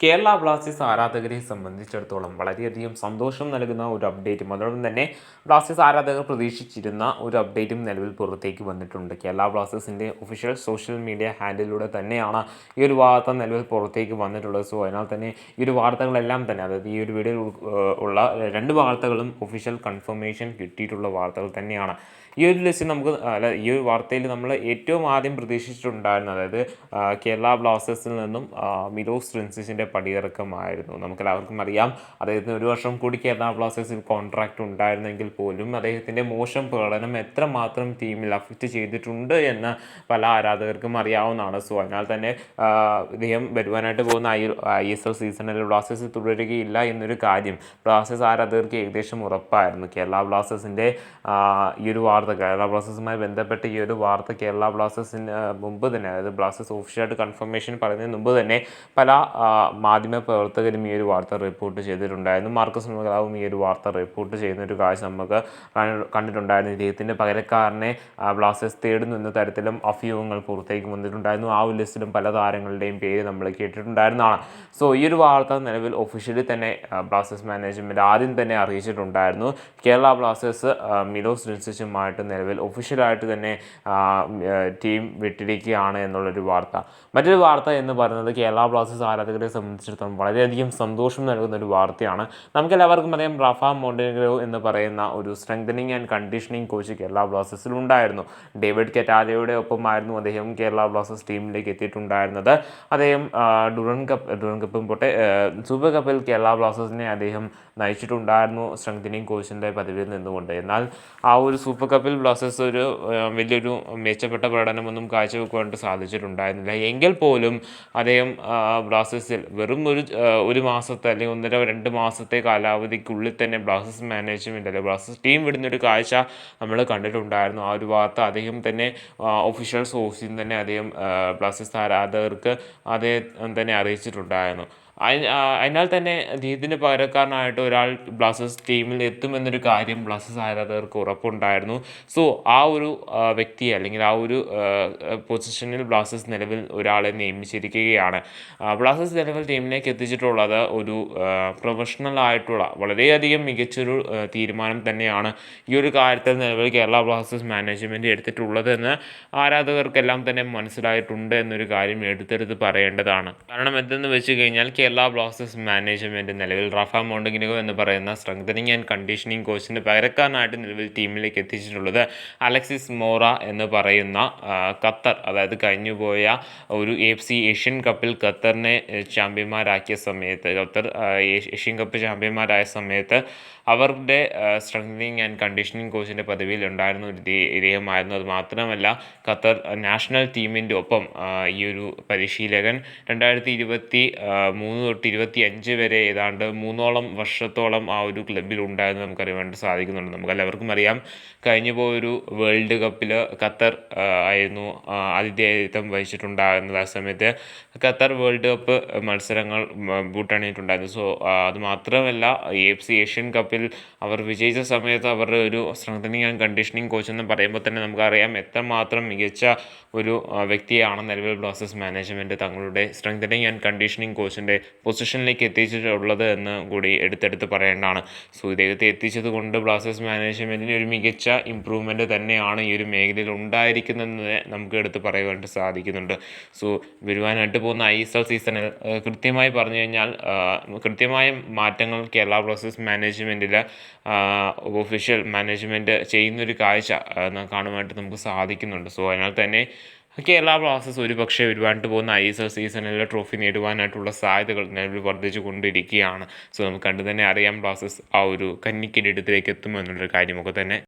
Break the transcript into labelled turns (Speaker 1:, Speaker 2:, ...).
Speaker 1: Kerala Blasters ആരാധകരെ സംബന്ധിച്ചിടത്തോളം വളരെയധികം സന്തോഷം നൽകുന്ന ഒരു അപ്ഡേറ്റും അതോടൊപ്പം തന്നെ ബ്ലാസ്റ്റേഴ്സ് ആരാധകർ പ്രതീക്ഷിച്ചിരുന്ന ഒരു അപ്ഡേറ്റും നിലവിൽ പുറത്തേക്ക് വന്നിട്ടുണ്ട്. കേരള ബ്ലാസ്റ്റേഴ്സിൻ്റെ ഒഫീഷ്യൽ സോഷ്യൽ മീഡിയ ഹാൻഡിലൂടെ തന്നെയാണ് ഈ ഒരു വാർത്ത നിലവിൽ പുറത്തേക്ക് വന്നിട്ടുള്ളത്. സോ അതിനാൽ തന്നെ ഈ ഒരു വാർത്തകളെല്ലാം തന്നെ, അതായത് ഈ ഒരു വീഡിയോയിൽ ഉള്ള രണ്ട് വാർത്തകളും ഒഫീഷ്യൽ കൺഫർമേഷൻ കിട്ടിയിട്ടുള്ള വാർത്തകൾ തന്നെയാണ്. ഈ ഒരു ലിസ്റ്റ് നമുക്ക് ഈ ഒരു വാർത്തയിൽ നമ്മൾ ഏറ്റവും ആദ്യം പ്രതീക്ഷിച്ചിട്ടുണ്ടായിരുന്നത്, അതായത് കേരള ബ്ലാസ്റ്റേഴ്സിൽ നിന്നും മിലോസ് ട്രിൻസിച്ചിൻ്റെ പടിയിറക്കമായിരുന്നു. നമുക്കെല്ലാവർക്കും അറിയാം, അദ്ദേഹത്തിന് ഒരു വർഷം കൂടി കേരള ബ്ലാസ്റ്റേഴ്സിൽ കോൺട്രാക്റ്റ് ഉണ്ടായിരുന്നെങ്കിൽ പോലും അദ്ദേഹത്തിൻ്റെ മോശം പ്രകടനം എത്രമാത്രം ടീമിൽ അഫക്റ്റ് ചെയ്തിട്ടുണ്ട് എന്ന് പല ആരാധകർക്കും അറിയാവുന്നതാണ്. സോ അതിനാൽ തന്നെ ഇദ്ദേഹം വരുവാനായിട്ട് പോകുന്ന ISL സീസണിൽ ബ്ലാസ്റ്റേഴ്സിൽ തുടരുകയില്ല എന്നൊരു കാര്യം ബ്ലാസ്റ്റേഴ്സ് ആരാധകർക്ക് ഏകദേശം ഉറപ്പായിരുന്നു. കേരള ബ്ലാസ്റ്റേഴ്സിൻ്റെ ഈ ഒരു കേരള ബ്ലാസ്റ്റേഴ്സുമായി ബന്ധപ്പെട്ട ഈ ഒരു വാർത്ത കേരള ബ്ലാസ്റ്റേഴ്സിന് മുമ്പ് തന്നെ, അതായത് ബ്ലാസ്റ്റേഴ്സ് ഒഫീഷ്യലായിട്ട് കൺഫർമേഷൻ പറയുന്നതിന് മുമ്പ് തന്നെ പല മാധ്യമ പ്രവർത്തകരും ഈ ഒരു വാർത്ത റിപ്പോർട്ട് ചെയ്തിട്ടുണ്ടായിരുന്നു. മാർക്കസ് മുതലാവും ഈ ഒരു വാർത്ത റിപ്പോർട്ട് ചെയ്യുന്ന ഒരു കാഴ്ച നമുക്ക് കണ്ടിട്ടുണ്ടായിരുന്നു. ഇദ്ദേഹത്തിൻ്റെ പകരക്കാരനെ ബ്ലാസ്റ്റേഴ്സ് തേടുന്നു എന്ന തരത്തിലും അഭ്യൂഹങ്ങൾ പുറത്തേക്ക് വന്നിട്ടുണ്ടായിരുന്നു. ആ ഒരു ലിസ്റ്റിലും പല താരങ്ങളുടെയും പേര് നമ്മൾ കേട്ടിട്ടുണ്ടായിരുന്നതാണ്. സോ ഈ ഒരു വാർത്ത നിലവിൽ ഒഫീഷ്യലി തന്നെ ബ്ലാസ്റ്റേഴ്സ് മാനേജ്മെൻറ്റ് ആദ്യം തന്നെ അറിയിച്ചിട്ടുണ്ടായിരുന്നു. കേരള ബ്ലാസ്റ്റേഴ്സ് മിലോസ് ട്രിൻസിച്ചുമായിട്ട് നിലവിൽ ഒഫീഷ്യലായിട്ട് തന്നെ ടീം വിട്ടിരിക്കുകയാണ് എന്നുള്ളൊരു വാർത്ത. മറ്റൊരു വാർത്ത എന്ന് പറയുന്നത് കേരള ബ്ലാസ്റ്റേഴ്സ് ആരാധകരെ സംബന്ധിച്ചിടത്തോളം വളരെയധികം സന്തോഷം നൽകുന്ന ഒരു വാർത്തയാണ്. നമുക്കെല്ലാവർക്കും അറിയാം, റാഫ മോണ്ടെഗ്രോ എന്ന് പറയുന്ന ഒരു strengthening and conditioning coach Kerala ബ്ലാസ്റ്റേഴ്സിൽ ഉണ്ടായിരുന്നു. ഡേവിഡ് കെറ്റാലയുടെ ഒപ്പമായിരുന്നു അദ്ദേഹം കേരള ബ്ലാസ്റ്റേഴ്സ് ടീമിലേക്ക് എത്തിയിട്ടുണ്ടായിരുന്നത്. അദ്ദേഹം ഡുറൻ കപ്പും പോട്ടെ സൂപ്പർ കപ്പിൽ കേരള ബ്ലാസ്റ്റേഴ്സിനെ അദ്ദേഹം നയിച്ചിട്ടുണ്ടായിരുന്നു സ്ട്രെങ്തനിങ് കോച്ചിൻ്റെ പദവിയിൽ നിന്നുകൊണ്ട്. എന്നാൽ ആ ഒരു സൂപ്പർ കപ്പിൽ ബ്ലാസ്റ്റേഴ്സ് ഒരു വലിയൊരു മെച്ചപ്പെട്ട പ്രകടനമൊന്നും കാഴ്ചവെക്കുവാനായിട്ട് സാധിച്ചിട്ടുണ്ടായിരുന്നില്ല. എങ്കിൽ പോലും അദ്ദേഹം ബ്ലാസ്റ്റേഴ്സിൽ വെറും ഒരു മാസത്തെ അല്ലെങ്കിൽ 1.5-2 മാസത്തെ കാലാവധിക്കുള്ളിൽ തന്നെ ബ്ലാസ്റ്റേഴ്സ് മാനേജ്മെൻറ്റ് അല്ലെങ്കിൽ ബ്ലാസ്റ്റേഴ്സ് ടീം വിടുന്നൊരു കാഴ്ച നമ്മൾ കണ്ടിട്ടുണ്ടായിരുന്നു. ആ ഒരു വാർത്ത അദ്ദേഹം തന്നെ ഒഫീഷ്യൽ സോഴ്സിൽ നിന്ന് തന്നെ അദ്ദേഹം ബ്ലാസ്റ്റേഴ്സ് ആരാധകർക്ക് അദ്ദേഹം തന്നെ അറിയിച്ചിട്ടുണ്ടായിരുന്നു. അതിനാൽ തന്നെ ഇതിന് പകരക്കാരനായിട്ട് ഒരാൾ ബ്ലാസ്റ്റേഴ്സ് ടീമിൽ എത്തുമെന്നൊരു കാര്യം ബ്ലാസ്റ്റേഴ്സ് ആരാധകർക്ക് ഉറപ്പുണ്ടായിരുന്നു. സോ ആ ഒരു വ്യക്തിയെ അല്ലെങ്കിൽ ആ ഒരു പൊസിഷനിൽ ബ്ലാസ്റ്റേഴ്സ് നിലവിൽ ഒരാളെ നിയമിച്ചിരിക്കുകയാണ്. ബ്ലാസ്റ്റേഴ്സ് നിലവിൽ ടീമിലേക്ക് എത്തിച്ചിട്ടുള്ളത് ഒരു പ്രൊഫഷണൽ ആയിട്ടുള്ള വളരെയധികം മികച്ചൊരു തീരുമാനം തന്നെയാണ് ഈ ഒരു കാര്യത്തിൽ നിലവിൽ കേരള ബ്ലാസ്റ്റേഴ്സ് മാനേജ്മെൻറ്റ് എടുത്തിട്ടുള്ളതെന്ന് ആരാധകർക്കെല്ലാം തന്നെ മനസ്സിലായിട്ടുണ്ട് എന്നൊരു കാര്യം എടുത്തെടുത്ത് പറയേണ്ടതാണ്. കാരണം എന്തെന്ന് വെച്ച് കഴിഞ്ഞാൽ കേരള ബ്ലാസ്റ്റേഴ്സ് മാനേജ്മെൻറ്റ് നിലവിൽ റാഫ മോണ്ടെഗ്രോ എന്ന് പറയുന്ന സ്ട്രെങ്തനിങ് ആൻഡ് കണ്ടീഷനിങ് കോച്ചിൻ്റെ പകരക്കാരനായിട്ട് നിലവിൽ ടീമിലേക്ക് എത്തിച്ചിട്ടുള്ളത് അലക്സിസ് മോറ എന്ന് പറയുന്ന ഖത്തർ, അതായത് കഴിഞ്ഞുപോയ ഒരു AFC ഏഷ്യൻ കപ്പിൽ ഖത്തറിനെ ചാമ്പ്യന്മാരാക്കിയ സമയത്ത്, ഖത്തർ ഏഷ്യൻ കപ്പ് ചാമ്പ്യന്മാരായ സമയത്ത് അവരുടെ സ്ട്രെങ്തനിങ് ആൻഡ് കണ്ടീഷനിങ് കോച്ചിൻ്റെ പദവിയിൽ ഉണ്ടായിരുന്ന ഒരു ഇദ്ദേഹമായിരുന്നു. അത് മാത്രമല്ല ഖത്തർ നാഷണൽ ടീമിൻ്റെ ഒപ്പം ഈ ഒരു പരിശീലകൻ 2023 തൊട്ട് 2025 വരെ ഏതാണ്ട് 3 വർഷത്തോളം ആ ഒരു ക്ലബ്ബിൽ ഉണ്ടായെന്ന് നമുക്കറിയാൻ സാധിക്കുന്നുണ്ട്. നമുക്കെല്ലാവർക്കും അറിയാം, കഴിഞ്ഞു പോയൊരു വേൾഡ് കപ്പിൽ ഖത്തർ ആയിരുന്നു ആതിഥേയത്വം വഹിച്ചിട്ടുണ്ടായിരുന്നത്. ആ സമയത്ത് ഖത്തർ വേൾഡ് കപ്പ് മത്സരങ്ങൾ ബൂട്ടണിയിട്ടുണ്ടായിരുന്നു. സോ അത് മാത്രമല്ല AFC ഏഷ്യൻ കപ്പിൽ അവർ വിജയിച്ച സമയത്ത് അവരുടെ ഒരു സ്ട്രെങ്തനിങ് ആൻഡ് കണ്ടീഷനിങ് കോച്ച് എന്ന് പറയുമ്പോൾ തന്നെ നമുക്കറിയാം എത്രമാത്രം മികച്ച ഒരു വ്യക്തിയാണ് നിലവിൽ ബ്ലാസ്റ്റേഴ്സ് മാനേജ്മെൻറ്റ് തങ്ങളുടെ സ്ട്രെങ്തനിങ് ആൻഡ് കണ്ടീഷനിങ് കോച്ചിൻ്റെ പൊസിഷനിലേക്ക് എത്തിച്ചിട്ടുള്ളത് എന്ന് കൂടി എടുത്തെടുത്ത് പറയേണ്ടതാണ്. സോ ഇദ്ദേഹത്തെ എത്തിച്ചത് കൊണ്ട് ബ്ലാസ്റ്റേഴ്സ് മാനേജ്മെൻറ്റിന് ഒരു മികച്ച ഇമ്പ്രൂവ്മെൻറ്റ് തന്നെയാണ് ഈ ഒരു മേഖലയിൽ ഉണ്ടായിരിക്കുന്നതെന്ന് നമുക്ക് എടുത്ത് പറയുവാനായിട്ട് സാധിക്കുന്നുണ്ട്. സോ വരുവാനായിട്ട് പോകുന്ന ISL സീസണിൽ കൃത്യമായി പറഞ്ഞു കഴിഞ്ഞാൽ കൃത്യമായ മാറ്റങ്ങൾ കേരള ബ്ലാസ്റ്റേഴ്സ് മാനേജ്മെൻറ്റിൽ ഒഫീഷ്യൽ മാനേജ്മെൻറ്റ് ചെയ്യുന്നൊരു കാഴ്ച കാണുവാനായിട്ട് നമുക്ക് സാധിക്കുന്നുണ്ട്. സോ അതിനാൽ തന്നെ കേരള ബ്ലാസ്റ്റേഴ്സ് ഒരുപക്ഷെ വരുവാനായിട്ട് പോകുന്ന ISL സീസണിൽ ട്രോഫി നേടുവാനായിട്ടുള്ള സാധ്യതകൾ നിലവിൽ വർദ്ധിച്ചു കൊണ്ടിരിക്കുകയാണ്. സോ നമുക്ക് കണ്ടു തന്നെ അറിയാം ബ്ലാസ്റ്റേഴ്സ് ആ ഒരു കന്നി കിരീടത്തിലേക്ക് എത്തുമെന്നുള്ളൊരു കാര്യമൊക്കെ തന്നെ.